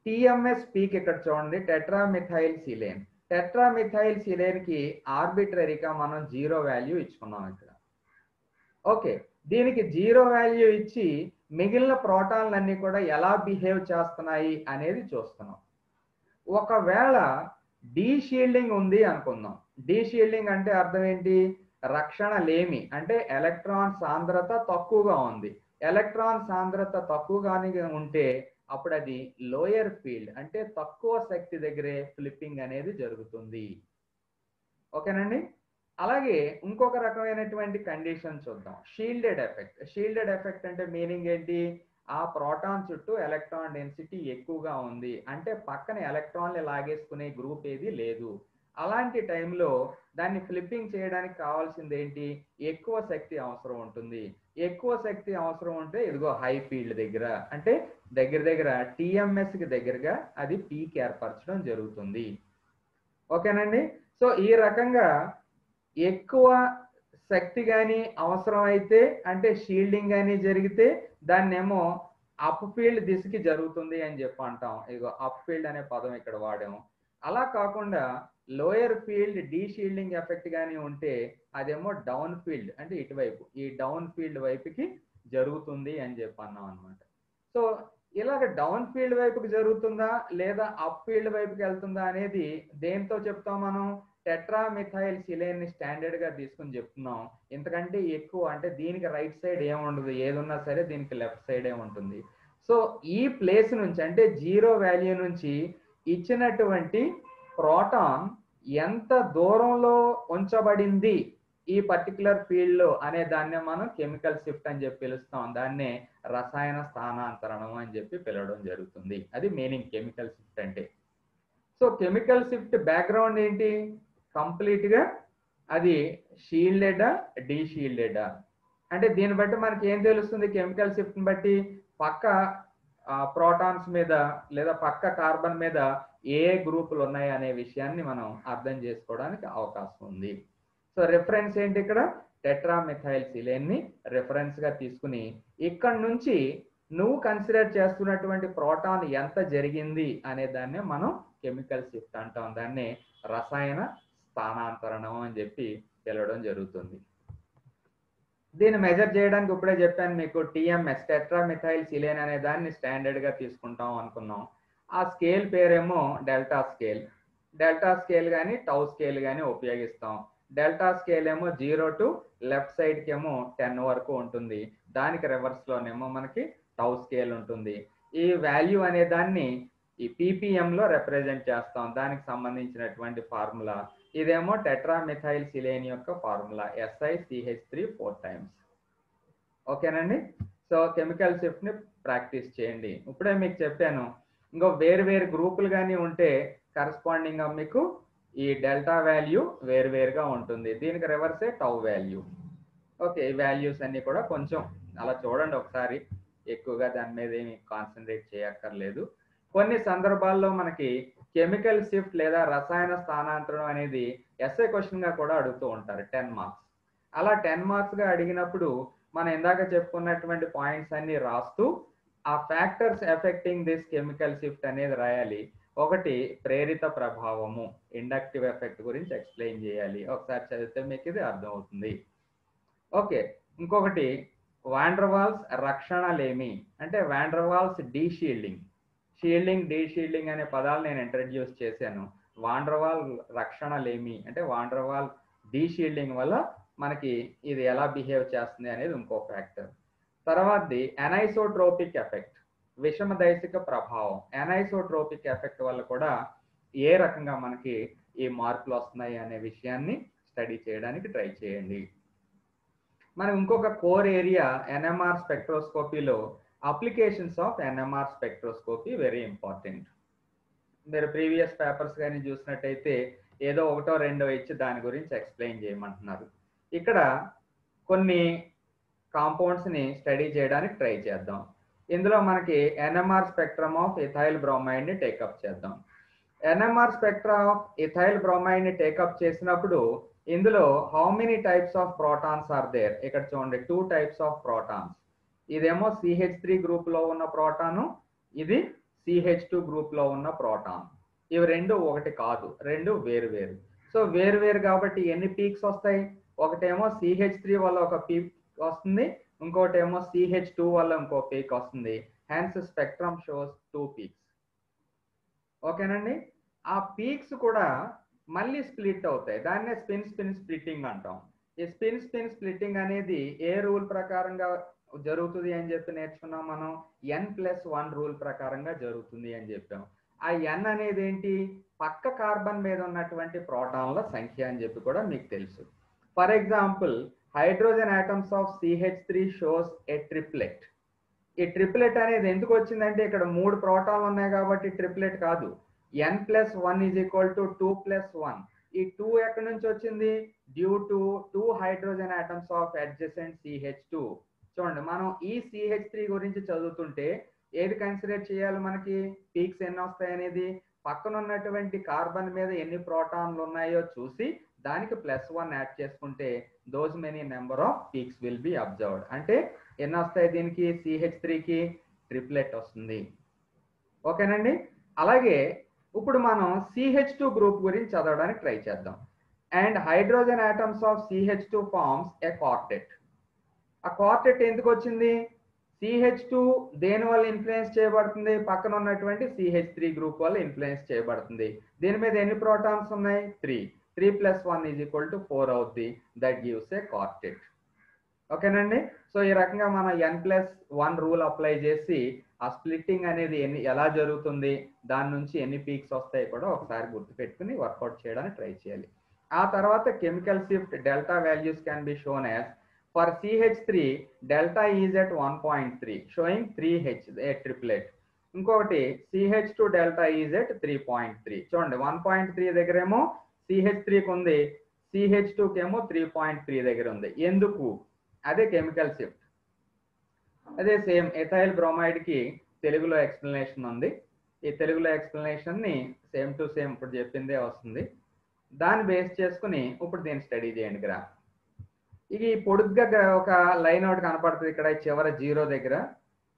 టిఎంఎస్ పీక్ ఇక్కడ చూడండి, టెట్రామిథైల్ సిలేన్. టెట్రామిథైల్ సిలేన్ కి ఆర్బిటరీగా మనం 0 వాల్యూ ఇచ్చుకున్నాం ఇక్కడ. ఓకే, దీనికి 0 వాల్యూ ఇచ్చి మిగిలిన ప్రోటాన్లన్నీ కూడా ఎలా బిహేవ్ చేస్తున్నాయి అనేది చూస్తున్నాం. ఒకవేళ డీషీల్డింగ్ ఉంది అనుకుందాం. డీషీల్డింగ్ అంటే అర్థం ఏంటి? రక్షణ లేమి, అంటే ఎలక్ట్రాన్ సాంద్రత తక్కువగా ఉంది. ఎలక్ట్రాన్ సాంద్రత తక్కువగానే ఉంటే అప్పుడు అది లోయర్ ఫీల్డ్, అంటే తక్కువ శక్తి దగ్గరే ఫ్లిప్పింగ్ అనేది జరుగుతుంది. ఓకేనండి. అలాగే ఇంకొక రకమైనటువంటి కండిషన్ చూద్దాం, షీల్డెడ్ ఎఫెక్ట్. షీల్డెడ్ ఎఫెక్ట్ అంటే మీనింగ్ ఏంటి? ఆ ప్రోటాన్ చుట్టూ ఎలక్ట్రాన్ డెన్సిటీ ఎక్కువగా ఉంది, అంటే పక్కన ఎలక్ట్రాన్లు లాగేసుకునే గ్రూప్ ఏది లేదు. అలాంటి టైంలో దాన్ని ఫ్లిప్పింగ్ చేయడానికి కావాల్సింది ఏంటి? ఎక్కువ శక్తి అవసరం ఉంటుంది. ఎక్కువ శక్తి అవసరం ఉంటే ఇదిగో హై ఫీల్డ్ దగ్గర, అంటే దగ్గర టిఎంఎస్ కి దగ్గరగా అది పీక్ ఏర్పరచడం జరుగుతుంది. ఓకేనండి. సో ఈ రకంగా ఎక్కువ శక్తి కానీ అవసరం అయితే, అంటే షీల్డింగ్ కానీ జరిగితే దాన్నేమో అప్ ఫీల్డ్ దిశకి జరుగుతుంది అని చెప్పి అంటాం. ఇగో అప్ ఫీల్డ్ అనే పదం ఇక్కడ వాడాము. అలా కాకుండా లోయర్ ఫీల్డ్ డీషీల్డింగ్ ఎఫెక్ట్ కానీ ఉంటే అదేమో డౌన్ ఫీల్డ్, అంటే ఇటువైపు ఈ డౌన్ ఫీల్డ్ వైపుకి జరుగుతుంది అని చెప్పి అన్నాం అనమాట. సో ఇలాగ డౌన్ ఫీల్డ్ వైపుకి జరుగుతుందా లేదా అప్ ఫీల్డ్ వైపుకి వెళ్తుందా అనేది దేంతో చెప్తాం మనం? టెట్రామిథైల్ సిలేన్ ని స్టాండర్డ్ గా తీసుకుని చెప్తున్నాం. ఇంతకంటే ఎక్కువ అంటే దీనికి రైట్ సైడ్ ఏముండదు, ఏదున్నా సరే దీనికి లెఫ్ట్ సైడే ఉంటుంది. సో ఈ ప్లేస్ నుంచి, అంటే 0 వాల్యూ నుంచి ఇచ్చినటువంటి ప్రోటాన్ ఎంత దూరంలో ఉంచబడింది ఈ పర్టికులర్ ఫీల్డ్ లో అనే దాన్నే మనం కెమికల్ షిఫ్ట్ అని చెప్పి పిలుస్తాం. దాన్నే రసాయన స్థానాంతరణం అని చెప్పి పిలవడం జరుగుతుంది. అది మీనింగ్ కెమికల్ షిఫ్ట్ అంటే. సో కెమికల్ షిఫ్ట్ బ్యాక్గ్రౌండ్ ఏంటి? కంప్లీట్ గా అది షీల్డెడా డీషీల్డెడా, అంటే దీన్ని బట్టి మనకి ఏం తెలుస్తుంది? కెమికల్ షిఫ్ట్ ని బట్టి పక్క ప్రోటాన్స్ మీద లేదా పక్క కార్బన్ మీద ఏ గ్రూపులు ఉన్నాయి అనే విషయాన్ని మనం అర్థం చేసుకోవడానికి అవకాశం ఉంది. సో రిఫరెన్స్ ఏంటి? ఇక్కడ టెట్రామిథైల్ సిలేన్ ని రిఫరెన్స్ గా తీసుకుని ఇక్కడ నుంచి నువ్వు కన్సిడర్ చేస్తున్నటువంటి ప్రోటాన్ ఎంత జరిగింది అనే దాన్నే మనం కెమికల్ షిఫ్ట్ అంటాం. దాన్ని రసాయన స్థానాంతరణం అని చెప్పి పిలవడం జరుగుతుంది. దీన్ని మెజర్ చేయడానికి ఇప్పుడే చెప్పాను మీకు, టిఎంఎస్ టెట్రామిథైల్ సిలేన్ అనే దాన్ని స్టాండర్డ్ గా తీసుకుంటాం అనుకున్నాం. ఆ స్కేల్ పేరేమో డెల్టా స్కేల్. డెల్టా స్కేల్ కానీ టౌ స్కేల్ కానీ ఉపయోగిస్తాం. డెల్టా స్కేల్ ఏమో 0 to లెఫ్ట్ సైడ్ కి ఏమో 10 వరకు ఉంటుంది. దానికి రివర్స్ లోనేమో మనకి టౌ స్కేల్ ఉంటుంది. ఈ వాల్యూ అనే దాన్ని ఈ పీపీఎం లో రిప్రజెంట్ చేస్తాం. దానికి సంబంధించినటువంటి ఫార్ములా ఇదేమో టెట్రామిథైల్ సిలేన్ యొక్క ఫార్ములా SiCH3 4 times. ఓకేనండి. సో కెమికల్ షిఫ్ట్ ని ప్రాక్టీస్ చేయండి. ఇప్పుడే మీకు చెప్పాను, ఇంకో వేరు గ్రూపులు కానీ ఉంటే కరస్పాండింగ్ గా మీకు ఈ డెల్టా వాల్యూ వేరుగా ఉంటుంది. దీనికి రివర్సే టౌ వాల్యూ. ఓకే, ఈ వాల్యూస్ అన్ని కూడా కొంచెం అలా చూడండి ఒకసారి, ఎక్కువగా దాని మీద ఏమి కాన్సన్ట్రేట్ చేయక్కర్లేదు. కొన్ని సందర్భాల్లో మనకి కెమికల్ షిఫ్ట్ లేదా రసాయన స్థానాంతరం అనేది ఎస్ఏ క్వశ్చన్ గా కూడా అడుగుతూ ఉంటారు 10 మార్క్స్. అలా 10 మార్క్స్ గా అడిగినప్పుడు మనం ఇందాక చెప్పుకున్నటువంటి పాయింట్స్ అన్ని రాస్తూ ఆ factors effecting this chemical shift అనేది రాయాలి. ఒకటి ప్రేరిత ప్రభావము, ఇండక్టివ్ ఎఫెక్ట్ గురించి ఎక్స్ప్లెయిన్ చేయాలి. ఒకసారి చదివితే మీకు ఇది అర్థమవుతుంది. ఓకే, ఇంకొకటి వాండర్వాల్స్ రక్షణ లేమి, అంటే వాండర్వాల్స్ డీషీల్డింగ్. షీల్డింగ్ డీషీల్డింగ్ అనే పదాలు నేను ఇంట్రడ్యూస్ చేశాను. వాండర్వాల్ రక్షణ లేమి అంటే వాండర్వాల్ డీషీల్డింగ్ వల్ల మనకి ఇది ఎలా బిహేవ్ చేస్తుంది అనేది ఇంకో ఫ్యాక్టర్. తర్వాతది ఎనైసోట్రోపిక్ ఎఫెక్ట్, విషమదైసిక ప్రభావం. ఎనైసోట్రోపిక్ ఎఫెక్ట్ వల్ల కూడా ఏ రకంగా మనకి ఈ మార్పులు వస్తున్నాయి అనే విషయాన్ని స్టడీ చేయడానికి ట్రై చేయండి. మనం ఇంకొక కోర్ ఏరియా ఎన్ఎంఆర్ స్పెక్ట్రోస్కోపీలో applications of NMR spectroscopy very important. మీరు ప్రీవియస్ పేపర్స్ కానీ చూసినట్టయితే ఏదో ఒకటో రెండో ఇచ్చి దాని గురించి ఎక్స్ప్లెయిన్ చేయమంటున్నారు. ఇక్కడ కొన్ని కాంపౌండ్స్ ని స్టడీ చేయడానికి ట్రై చేద్దాం. ఇందులో మనకి NMR spectrum of ethyl bromide ని టేకప్ చేద్దాం. NMR spectra of ethyl bromide ని టేకప్ చేసినప్పుడు ఇందులో how many types of protons are there? ఇక్కడ చూడండి 2 టైప్స్ ఆఫ్ ప్రోటాన్స్. ఇదేమో CH3 గ్రూప్ లో ఉన్న ప్రోటాను, ఇది CH2 గ్రూప్ లో ఉన్న ప్రోటాన్. ఇవి రెండు ఒకటి కాదు, రెండు వేరు వేరు. సో వేరు వేరు కాబట్టి ఎన్ని పీక్స్ వస్తాయి? ఒకటేమో CH3 వల్ల ఒక పీక్ వస్తుంది, ఇంకోటేమో CH2 వల్ల ఇంకో పీక్ వస్తుంది. Hence spectrum shows 2 peaks. ఓకేనండి. ఆ పీక్స్ కూడా మళ్ళీ స్ప్లిట్ అవుతాయి, దాన్నే స్పిన్ స్ప్లిట్టింగ్ అంటాం. ఈ స్పిన్ స్ప్లిట్టింగ్ అనేది ఏ రూల్ ప్రకారంగా జరుగుతుంది అని చెప్పి నేర్చుకున్నాం మనం? N+1 రూల్ ప్రకారంగా జరుగుతుంది అని చెప్పాం. ఆ N అనేది ఏంటి? పక్క కార్బన్ మీద ఉన్నటువంటి ప్రోటాన్ల సంఖ్య అని చెప్పి కూడా మీకు తెలుసు. For example, hydrogen atoms of CH3 shows A triplet. ఈ ట్రిప్లెట్ అనేది ఎందుకు వచ్చిందంటే ఇక్కడ 3 ప్రోటాన్లు ఉన్నాయి కాబట్టి ట్రిప్లెట్ కాదు. N+1 = 2+1. ఈ 2 ఎక్కడి నుంచి వచ్చింది? Due to 2 hydrogen atoms of adjacent CH2. చూడండి, మనం ఈ CH3 గురించి చదువుతుంటే ఏది కన్సిడర్ చేయాలి? మనకి పీక్స్ ఎన్ని వస్తాయి అనేది పక్కన ఉన్నటువంటి కార్బన్ మీద ఎన్ని ప్రోటాన్లు ఉన్నాయో చూసి దానికి +1 యాడ్ చేసుకుంటే those many number of peaks will be observed. అంటే ఎన్ని వస్తాయి దీనికి? CH3కి ట్రిప్లెట్ వస్తుంది. ఓకేనండి. అలాగే ఇప్పుడు మనం CH2 గ్రూప్ గురించి చదవడానికి ట్రై చేద్దాం. And hydrogen atoms of CH2 forms a quartet. ఆ క్వార్టెట్ ఎందుకు వచ్చింది? CH2 దేని వల్ల ఇన్ఫ్లుయెన్స్ చేయబడుతుంది? పక్కన ఉన్నటువంటి CH3 గ్రూప్ వల్ల ఇన్ఫ్లుయెన్స్ చేయబడుతుంది. దీని మీద ఎన్ని ప్రోటాన్స్ ఉన్నాయి? 3. 3+1 = 4 అవుద్ది. That gives a quartet. ఓకేనండి. సో ఈ రకంగా మనం N+1 రూల్ అప్లై చేసి ఆ స్ప్లిట్టింగ్ అనేది ఎలా జరుగుతుంది, దాని నుంచి ఎన్ని పీక్స్ వస్తాయి కూడా ఒకసారి గుర్తుపెట్టుకుని వర్కౌట్ చేయడానికి ట్రై చేయాలి. ఆ తర్వాత chemical shift delta values can be shown as for CH3 delta is at 1.3 showing 3H a triplet. ఇంకొకటి CH2 డెల్టా ఈజ్ at 3.3. చూడండి, 1.3 దగ్గరేమో CH3కి ఉంది, CH2కి ఏమో 3.3 దగ్గర ఉంది. ఎందుకు? అదే కెమికల్ షిఫ్ట్. అదే సేమ్ ఎథైల్ బ్రోమైడ్ కి తెలుగులో ఎక్స్ప్లెనేషన్ ఉంది. ఈ తెలుగులో ఎక్స్ప్లెనేషన్ ని సేమ్ టు సేమ్ ఇప్పుడు చెప్పిందే వస్తుంది. దాన్ని బేస్ చేసుకుని ఇప్పుడు దీన్ని స్టడీ చేయండి. గ్రాఫ్ ఇది పొడుగ్గా ఒక లైన్ ఒకటి కనపడుతుంది ఇక్కడ చివర 0 దగ్గర.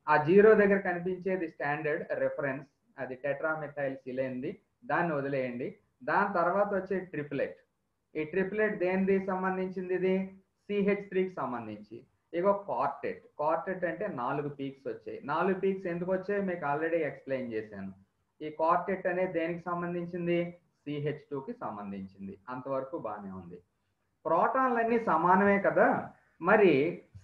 ఆ 0 దగ్గర కనిపించేది స్టాండర్డ్ రెఫరెన్స్, అది టెట్రామెథైల్ సిలేన్ది, దాన్ని వదిలేయండి. దాని తర్వాత వచ్చే ట్రిప్లెట్. ఈ ట్రిప్లెట్ దేనికి సంబంధించింది? ఇది CH3కి సంబంధించి. ఇగో క్వార్టెట్. క్వార్టెట్ అంటే 4 పీక్స్ వచ్చాయి. 4 పీక్స్ ఎందుకు వచ్చాయి మీకు ఆల్రెడీ ఎక్స్ప్లెయిన్ చేశాను. ఈ క్వార్టెట్ అనేది దేనికి సంబంధించింది? CH2కి సంబంధించింది. అంతవరకు బాగానే ఉంది. ప్రోటాన్లన్నీ సమానమే కదా, మరి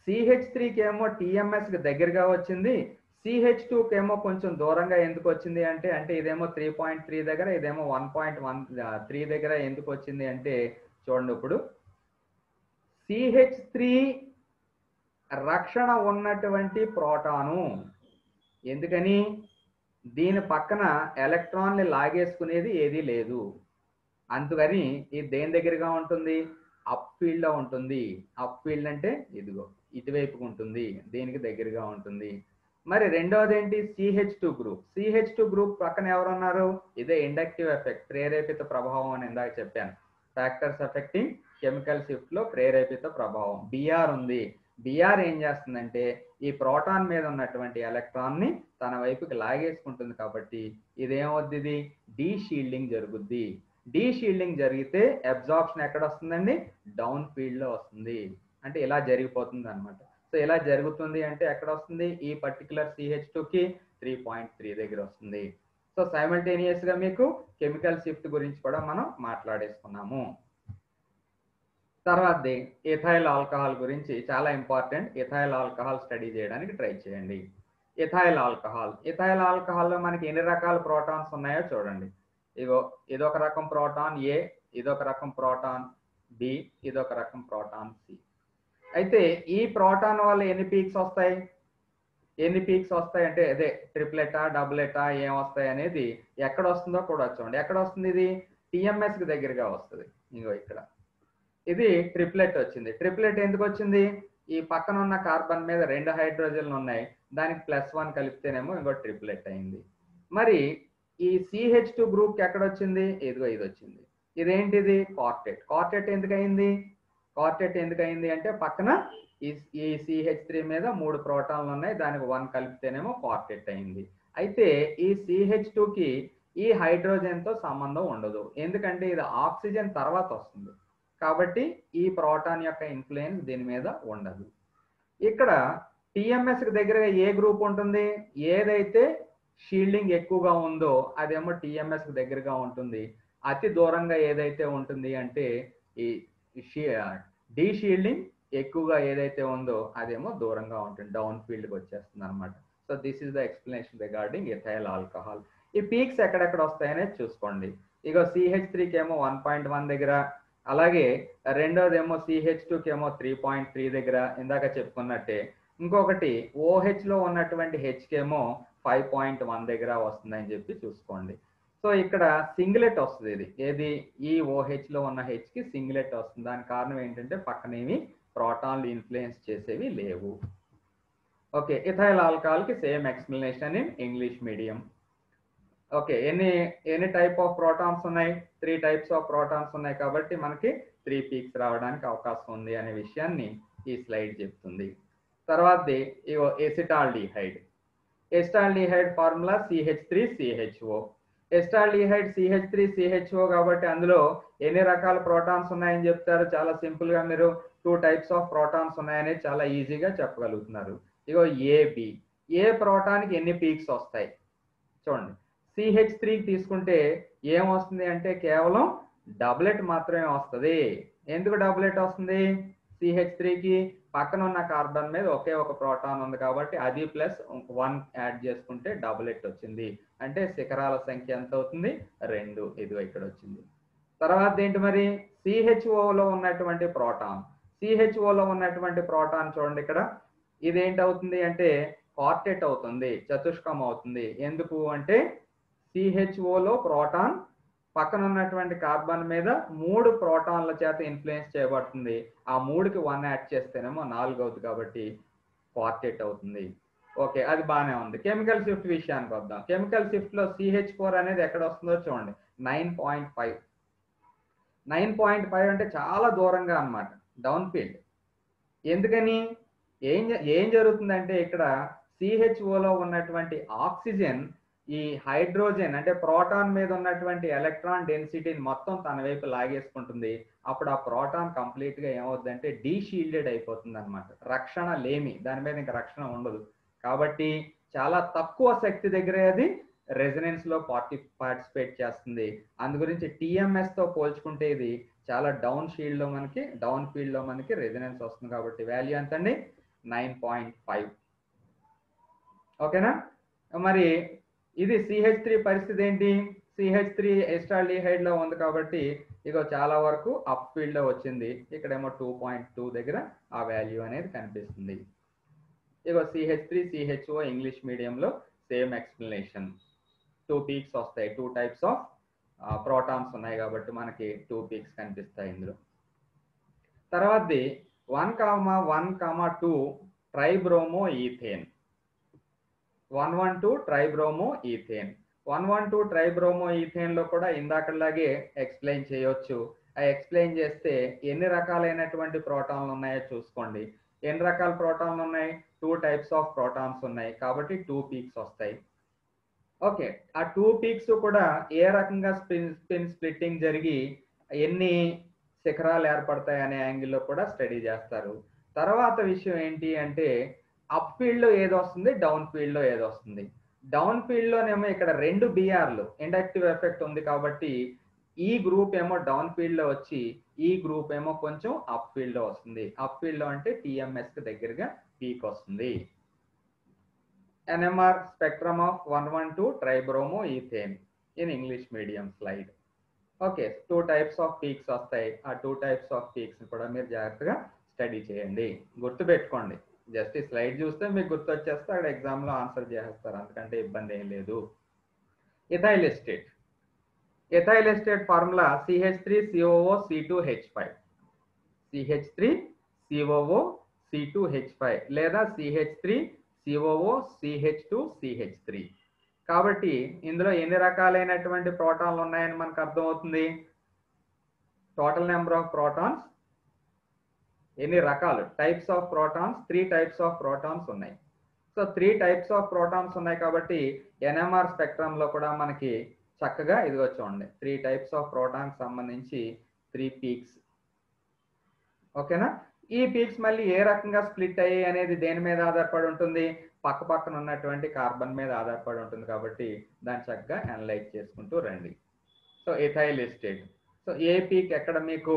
CH3కి ఏమో TMSకి దగ్గరగా వచ్చింది, CH2కి ఏమో కొంచెం దూరంగా ఎందుకు వచ్చింది అంటే ఇదేమో 3.3 దగ్గర, ఇదేమో 1.13 దగ్గర ఎందుకు వచ్చింది అంటే చూడండి, ఇప్పుడు CH3 రక్షణ ఉన్నటువంటి ప్రోటాను. ఎందుకని? దీని పక్కన ఎలక్ట్రాన్ని లాగేసుకునేది ఏదీ లేదు, అందుకని ఇది దేని దగ్గరగా ఉంటుంది? అప్ ఫీల్డ్ లో ఉంటుంది. అప్ ఫీల్డ్ అంటే ఇదిగో ఇటువైపుకు ఉంటుంది, దీనికి దగ్గరగా ఉంటుంది. మరి రెండోది ఏంటి? CH2 group. CH2 గ్రూప్ పక్కన ఎవరున్నారు? ఇదే ఇండక్టివ్ ఎఫెక్ట్, ప్రేరేపిత ప్రభావం అని ఇందాక చెప్పాను. ఫ్యాక్టర్స్ ఎఫెక్టింగ్ కెమికల్ షిఫ్ట్ లో ప్రేరేపిత ప్రభావం Br ఉంది. Br ఏం చేస్తుందంటే ఈ ప్రోటాన్ మీద ఉన్నటువంటి ఎలక్ట్రాన్ ని తన వైపుకి లాగేసుకుంటుంది. కాబట్టి ఇదేమవుద్ది? ఇది డీ షీల్డింగ్ జరుగుద్ది. డీ షీల్డింగ్ జరిగితే అబ్జార్ప్షన్ ఎక్కడ వస్తుందండి? డౌన్ ఫీల్డ్ లో వస్తుంది. అంటే ఇలా జరిగిపోతుంది అనమాట. సో ఇలా జరుగుతుంది అంటే ఎక్కడ వస్తుంది? ఈ పర్టికులర్ CH2కి 3.3 దగ్గర వస్తుంది. సో సైమల్టేనియస్ గా మీకు కెమికల్ షిఫ్ట్ గురించి కూడా మనం మాట్లాడేసుకున్నాము. తర్వాతది ఇథైల్ ఆల్కహాల్ గురించి చాలా ఇంపార్టెంట్. ఇథైల్ ఆల్కహాల్ స్టడీ చేయడానికి ట్రై చేయండి. Ethyl alcohol. ఇథైల్ ఆల్కహాల్లో మనకి ఎన్ని రకాల ప్రోటాన్స్ ఉన్నాయో చూడండి. ఇగో ఇదొక రకం ప్రోటాన్ A, ఇదొక రకం ప్రోటాన్ B, ఇదొక రకం ప్రోటాన్ C. అయితే ఈ ప్రోటాన్ వల్ల ఎన్ని పీక్స్ వస్తాయి? ఎన్ని పీక్స్ వస్తాయి అంటే అదే ట్రిప్లెటా డబులెటా ఏం వస్తాయి అనేది ఎక్కడ వస్తుందో కూడా చూడండి. ఎక్కడ వస్తుంది? ఇది TMSకి దగ్గరగా వస్తుంది. ఇంకో ఇక్కడ ఇది ట్రిప్లెట్ వచ్చింది. ట్రిప్లెట్ ఎందుకు వచ్చింది? ఈ పక్కన ఉన్న కార్బన్ మీద 2 హైడ్రోజన్లు ఉన్నాయి, దానికి +1 కలిపితేనేమో ఇంకో ట్రిప్లెట్ అయింది. మరి ఈ CH2 గ్రూప్ కి ఎక్కడ వచ్చింది? ఇదిగో ఇది వచ్చింది. ఇదేంటిది? కార్టెట్. కార్టెట్ ఎందుకయింది? కార్టెట్ ఎందుకయింది అంటే పక్కన ఈ CH3 మీద 3 ప్రోటాన్లు ఉన్నాయి, దానికి 1 కలిపితేనేమో కార్టెట్ అయింది. అయితే ఈ CH2కి ఈ హైడ్రోజన్తో సంబంధం ఉండదు, ఎందుకంటే ఇది ఆక్సిజన్ తర్వాత వస్తుంది కాబట్టి ఈ ప్రోటాన్ యొక్క ఇన్ఫ్లుయెన్స్ దీని మీద ఉండదు. ఇక్కడ టిఎంఎస్ కి దగ్గరగా ఏ గ్రూప్ ఉంటుంది? ఏదైతే షీల్డింగ్ ఎక్కువగా ఉందో అదేమో టిఎంఎస్ కి దగ్గరగా ఉంటుంది. అతి దూరంగా ఏదైతే ఉంటుంది అంటే ఈ డి షీల్డింగ్ ఎక్కువగా ఏదైతే ఉందో అదేమో దూరంగా ఉంటుంది, డౌన్ ఫీల్డ్కి వచ్చేస్తుంది అనమాట. So this is the explanation regarding ethyl alcohol. ఈ పీక్స్ ఎక్కడెక్కడ వస్తాయనేది చూసుకోండి. ఇక CH3కి ఏమో 1.1 దగ్గర, అలాగే రెండోదేమో CH2కి ఏమో 3.3 దగ్గర ఇందాక చెప్పుకున్నట్టే. ఇంకొకటి OH లో ఉన్నటువంటి హెచ్కి ఏమో 5.1 దగ్గర వస్తుందని చెప్పి చూసుకోండి. సో ఇక్కడ సింగిలెట్ వస్తుంది, ఇది ఏది? ఈ OH లో ఉన్న హెచ్కి సింగిలెట్ వస్తుంది. దానికి కారణం ఏంటంటే పక్కనేమి ప్రోటాన్లు ఇన్ఫ్లుయెన్స్ చేసేవి లేవు. ఓకే, ఇథైల్ ఆల్కహాల్ కి same explanation in English medium. Okay, ఎన్ని టైప్ ఆఫ్ ప్రోటాన్స్ ఉన్నాయి? 3 టైప్స్ ఆఫ్ ప్రోటాన్స్ ఉన్నాయి కాబట్టి మనకి 3 పీక్స్ రావడానికి అవకాశం ఉంది అనే విషయాన్ని ఈ స్లైడ్ చెప్తుంది. తర్వాతది ఇగో acetaldehyde. Acetaldehyde formula CH3CHO. Acetaldehyde CH3CHO కాబట్టి అందులో ఎన్ని రకాల ప్రోటాన్స్ ఉన్నాయని చెప్తారు? చాలా సింపుల్ గా మీరు 2 టైప్స్ ఆఫ్ ప్రోటాన్స్ ఉన్నాయని చాలా ఈజీగా చెప్పగలుగుతున్నారు. ఇగో AB, ఏ ప్రోటాన్కి ఎన్ని పీక్స్ వస్తాయి చూడండి. CH3 తీసుకుంటే ఏమొస్తుంది అంటే కేవలం డబులెట్ మాత్రమే వస్తుంది. ఎందుకు డబులెట్ వస్తుంది? CH3కి పక్కన ఉన్న కార్బన్ మీద ఒకే ఒక ప్రోటాన్ ఉంది కాబట్టి అది ప్లస్ 1 యాడ్ చేసుకుంటే డబులెట్ వచ్చింది. అంటే శిఖరాల సంఖ్య ఎంత అవుతుంది? 2. ఇదిగో ఇక్కడ వచ్చింది. తర్వాత ఏంటి మరి? CHOలో ఉన్నటువంటి ప్రోటాన్. CHOలో ఉన్నటువంటి ప్రోటాన్ చూడండి ఇక్కడ, ఇదేంటవుతుంది అంటే కార్టెట్ అవుతుంది, చతుష్కం అవుతుంది. ఎందుకు అంటే CHOలో ప్రోటాన్ పక్కన ఉన్నటువంటి కార్బన్ మీద 3 ప్రోటాన్ల చేత ఇన్ఫ్లుయెన్స్ చేయబడుతుంది. ఆ 3కి 1 యాడ్ చేస్తేనేమో 4 అవుతుంది కాబట్టి క్వార్టెట్ అవుతుంది. ఓకే, అది బాగానే ఉంది. కెమికల్ షిఫ్ట్ విషయానికి వద్దాం. కెమికల్ షిఫ్ట్ లో CH4 అనేది ఎక్కడ వస్తుందో చూడండి, 9.5. 9.5 అంటే చాలా దూరంగా అన్నమాట, డౌన్ ఫీల్డ్. ఎందుకని? ఏం జరుగుతుందంటే ఇక్కడ CHOలో ఉన్నటువంటి ఆక్సిజన్ ఈ హైడ్రోజన్ అంటే ప్రోటాన్ మీద ఉన్నటువంటి ఎలక్ట్రాన్ డెన్సిటీని మొత్తం తన వైపు లాగేసుకుంటుంది. అప్పుడు ఆ ప్రోటాన్ కంప్లీట్ గా ఏమవుతుందంటే డీషీల్డెడ్ అయిపోతుంది అనమాట. రక్షణ లేమి, దాని మీద ఇంకా రక్షణ ఉండదు. కాబట్టి చాలా తక్కువ శక్తి దగ్గరే అది రెజనెన్స్ లో పార్టిసిపేట్ చేస్తుంది. అందు గురించి TMS తో పోల్చుకుంటే ఇది చాలా డౌన్ ఫీల్డ్ లో మనకి రెజనెన్స్ వస్తుంది. కాబట్టి వాల్యూ ఎంతండి? 9.5. ఓకేనా? మరి ఇది CH3 పరిస్థితి ఏంటి? CH3 ఎసిటాల్డిహైడ్ లో ఉంది కాబట్టి ఇగో చాలా వరకు అప్ ఫీల్డ్ లో వచ్చింది. ఇక్కడేమో 2.2 దగ్గర ఆ వాల్యూ అనేది కనిపిస్తుంది. ఇగో CH3CHO ఇంగ్లీష్ మీడియంలో సేమ్ ఎక్స్ప్లెనేషన్. 2 పీక్స్ వస్తాయి, 2 టైప్స్ ఆఫ్ ప్రోటాన్స్ ఉన్నాయి కాబట్టి మనకి 2 పీక్స్ కనిపిస్తాయి ఇందులో. తర్వాతది 1,1,2 ట్రైబ్రోమో ఈథేన్. 112 ట్రైబ్రోమో ఈథేన్. 112 ట్రైబ్రోమో ఈథేన్ లో కూడా ఇందాకలాగే ఎక్స్ప్లెయిన్ చేయొచ్చు. ఆ ఎక్స్ప్లెయిన్ చేస్తే ఎన్ని రకాలైనటువంటి ప్రోటాన్లు ఉన్నాయో చూసుకోండి. ఎన్ని రకాల ప్రోటాన్లు ఉన్నాయి? 2 టైప్స్ ఆఫ్ ప్రోటాన్స్ ఉన్నాయి కాబట్టి 2 పీక్స్ వస్తాయి. ఓకే, ఆ 2 పీక్స్ కూడా ఏ రకంగా స్పిన్ స్ప్లిట్టింగ్ జరిగి ఎన్ని శిఖరాలు ఏర్పడతాయి అనే యాంగిల్లో కూడా స్టడీ చేస్తారు. తర్వాత విషయం ఏంటి అంటే అప్ ఫీల్డ్ లో ఏది వస్తుంది, డౌన్ ఫీల్డ్ లో ఏది వస్తుంది. డౌన్ ఫీల్డ్ లోనేమో ఇక్కడ 2 BRలు ఇండక్టివ్ ఎఫెక్ట్ ఉంది కాబట్టి ఈ గ్రూప్ ఏమో డౌన్ ఫీల్డ్ లో వచ్చి ఈ గ్రూప్ ఏమో కొంచెం అప్ ఫీల్డ్ లో వస్తుంది. అప్ ఫీల్డ్ లో అంటే TMS కి దగ్గరగా పీక్ వస్తుంది. NMR spectrum of 112 tribromo ethane in English medium slide. Okay, 2 types of peaks వస్తాయి. ఆ 2 టైప్స్ ఆఫ్ పీక్స్ కూడా మీరు జాగ్రత్తగా స్టడీ చేయండి, గుర్తుపెట్టుకోండి. జస్ట్ ఈ స్లైడ్ చూస్తే మీకు గుర్తొచ్చేస్తే అక్కడ ఎగ్జామ్లో ఆన్సర్ చేసేస్తారు, అందుకంటే ఇబ్బంది ఏం లేదు. Ethyl estate. Ethyl estate formula CH3COO-C2H5. CH3COO-C2H5 లేదా CH3COO-CH2CH3. కాబట్టి ఇందులో ఎన్ని రకాలైనటువంటి ప్రోటాన్లు ఉన్నాయని మనకు అర్థమవుతుంది. టోటల్ నెంబర్ ఆఫ్ ప్రోటాన్స్, ఎన్ని రకాలు, types of protons, 3 types of protons ఉన్నాయి. సో 3 టైప్స్ ఆఫ్ ప్రోటాన్స్ ఉన్నాయి కాబట్టి ఎన్ఎంఆర్ స్పెక్ట్రమ్ లో కూడా మనకి చక్కగా ఇదిగో చూడండి 3 టైప్స్ ఆఫ్ ప్రోటాన్స్ సంబంధించి 3 పీక్స్. ఓకేనా. ఈ పీక్స్ మళ్ళీ ఏ రకంగా స్ప్లిట్ అయ్యాయి అనేది దేని మీద ఆధారపడి ఉంటుంది, పక్క పక్కన ఉన్నటువంటి కార్బన్ మీద ఆధారపడి ఉంటుంది. కాబట్టి దాన్ని చక్కగా అనలైజ్ చేసుకుంటూ రండి. సో ఇథైల్ ఎస్టేట్, సో ఏ పీక్ ఎక్కడ మీకు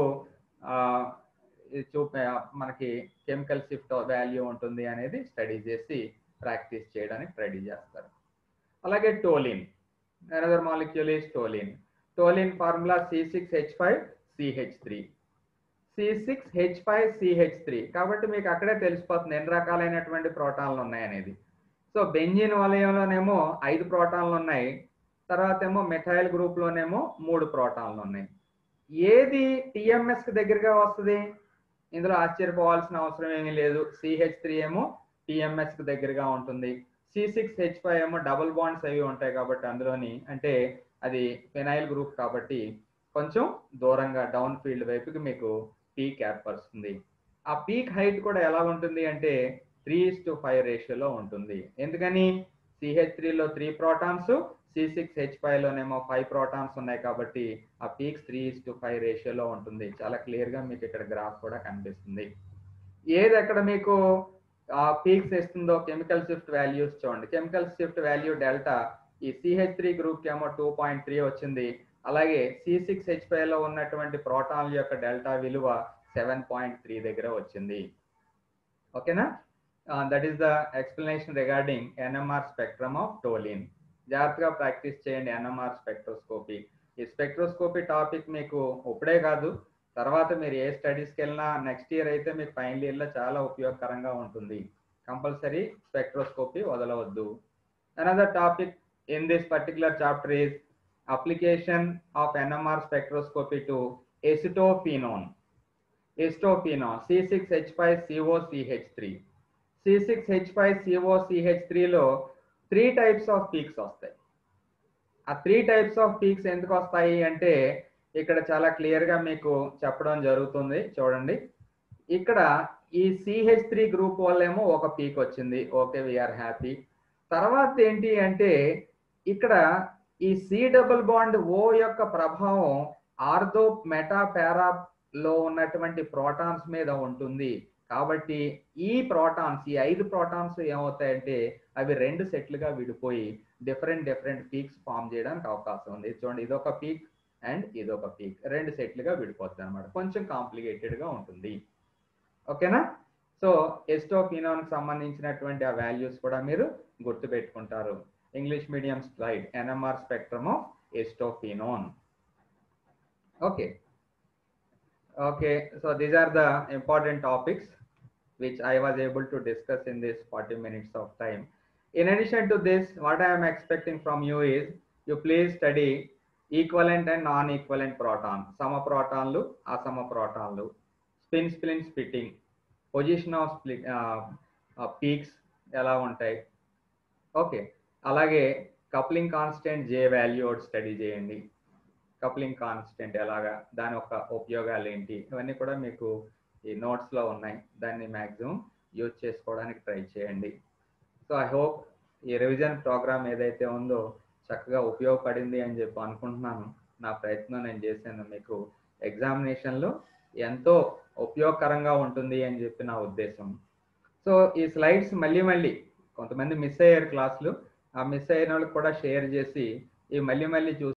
చూపే మనకి కెమికల్ షిఫ్ట్ వాల్యూ ఉంటుంది అనేది స్టడీ చేసి ప్రాక్టీస్ చేయడానికి రెడీ చేస్తారు. అలాగే toluene, another molecule is toluene. Toluene formula C6H5CH3. C6H5CH3 కాబట్టి మీకు అక్కడే తెలిసిపోతుంది ఎన్ని రకాలైనటువంటి ప్రోటాన్లు ఉన్నాయనేది. సో బెంజీన్ వలయంలోనేమో 5 ప్రోటాన్లు ఉన్నాయి, తర్వాత ఏమో మెథైల్ గ్రూప్ లోనేమో 3 ప్రోటాన్లు ఉన్నాయి. ఏది టిఎంఎస్ కి దగ్గరగా వస్తుంది, ఇందులో ఆశ్చర్యపోవాల్సిన అవసరం ఏమీ లేదు. CH3 ఏమో టిఎంఎస్ కి దగ్గరగా ఉంటుంది, C6H5 ఏమో డబుల్ బాండ్స్ అవి ఉంటాయి కాబట్టి అందులోని, అంటే అది ఫినైల్ గ్రూప్ కాబట్టి కొంచెం దూరంగా డౌన్ ఫీల్డ్ వైపుకి మీకు పీక్ ఏర్పరుస్తుంది. ఆ పీక్ హైట్ కూడా ఎలా ఉంటుంది అంటే 3:5 రేషియోలో ఉంటుంది. ఎందుకని, CH3లో 3 ప్రోటాన్స్, C6H5లోనేమో 5 ప్రోటాన్స్ ఉన్నాయి కాబట్టి ఆ పీక్స్ 3:5 రేషియోలో ఉంటుంది. చాలా క్లియర్ గా మీకు ఇక్కడ గ్రాఫ్ కూడా కనిపిస్తుంది. ఏది ఎక్కడ మీకు పీక్స్ ఇస్తుందో కెమికల్ షిఫ్ట్ వాల్యూస్ చూడండి. కెమికల్ షిఫ్ట్ వాల్యూ డెల్టా ఈ CH3 గ్రూప్ కి ఏమో 2.3 వచ్చింది, అలాగే C6H5 లో ఉన్నటువంటి ప్రోటాన్ల యొక్క డెల్టా విలువ 7.3 దగ్గర వచ్చింది. ఓకేనా. That is the explanation regarding NMR spectrum of toluene. జాగ్రత్తగా ప్రాక్టీస్ చేయండి NMR స్పెక్ట్రోస్కోపీ. ఈ స్పెక్ట్రోస్కోపీ టాపిక్ మీకు ఇప్పుడే కాదు, తర్వాత మీరు ఏ స్టడీస్కి వెళ్ళినా నెక్స్ట్ ఇయర్ అయితే మీకు ఫైనల్ ఇయర్లో చాలా ఉపయోగకరంగా ఉంటుంది. కంపల్సరీ స్పెక్ట్రోస్కోపీ వదలవద్దు. Another topic in this particular chapter is application of NMR spectroscopy to acetophenone. Acetophenone C6H5COCH3. C6H5COCH3 లో 3 టైప్స్ ఆఫ్ పీక్స్ వస్తాయి. ఆ 3 టైప్స్ ఆఫ్ పీక్స్ ఎందుకు వస్తాయి అంటే ఇక్కడ చాలా క్లియర్ గా మీకు చెప్పడం జరుగుతుంది. చూడండి, ఇక్కడ ఈ CH3 గ్రూప్ వల్లేమో ఒక పీక్ వచ్చింది, ఓకే వీఆర్ హ్యాపీ. తర్వాత ఏంటి అంటే ఇక్కడ ఈ C డబుల్ బాండ్ O యొక్క ప్రభావం ఆర్థో మెటా పారా లో ఉన్నటువంటి ప్రోటాన్స్ మీద ఉంటుంది. కాబట్టి ఈ ప్రోటాన్స్, ఈ 5 ప్రోటాన్స్ ఏమవుతాయంటే అవి 2 సెట్లుగా విడిపోయి డిఫరెంట్ పీక్స్ ఫామ్ చేయడానికి అవకాశం ఉంది. చూడండి, ఇదొక పీక్ అండ్ ఇదొక పీక్, 2 సెట్లుగా విడిపోతుంది అనమాట. కొంచెం కాంప్లికేటెడ్ గా ఉంటుంది. ఓకేనా. సో ఎస్టోఫినోన్ కి సంబంధించినటువంటి ఆ వాల్యూస్ కూడా మీరు గుర్తుపెట్టుకుంటారు. English medium slide, NMR spectrum of acetophenone. Okay, so these are the important topics which I was able to discuss in this 40 minutes of time. In addition to this, what I am expecting from you is you please study equivalent and non-equivalent proton, sama protonlu, asama protonlu, spin splitting, position of split peaks ela untai. Okay, అలాగే coupling constant J value study చేయండి. కప్లింగ్ కాన్స్టెంట్ ఎలాగా, దాని యొక్క ఉపయోగాలు ఏంటి, ఇవన్నీ కూడా మీకు ఈ నోట్స్లో ఉన్నాయి. దాన్ని మ్యాక్సిమం యూజ్ చేసుకోవడానికి ట్రై చేయండి. సో ఐ హోప్ ఈ రివిజన్ ప్రోగ్రామ్ ఏదైతే ఉందో చక్కగా ఉపయోగపడింది అని చెప్పి అనుకుంటున్నాను. నా ప్రయత్నం నేను చేశాను, మీకు ఎగ్జామినేషన్లో ఎంతో ఉపయోగకరంగా ఉంటుంది అని చెప్పి నా ఉద్దేశం. సో ఈ స్లైడ్స్ మళ్ళీ కొంతమంది మిస్ అయ్యారు క్లాసులు, ఆ మిస్ అయిన వాళ్ళకి కూడా షేర్ చేసి ఈ మళ్ళీ చూసి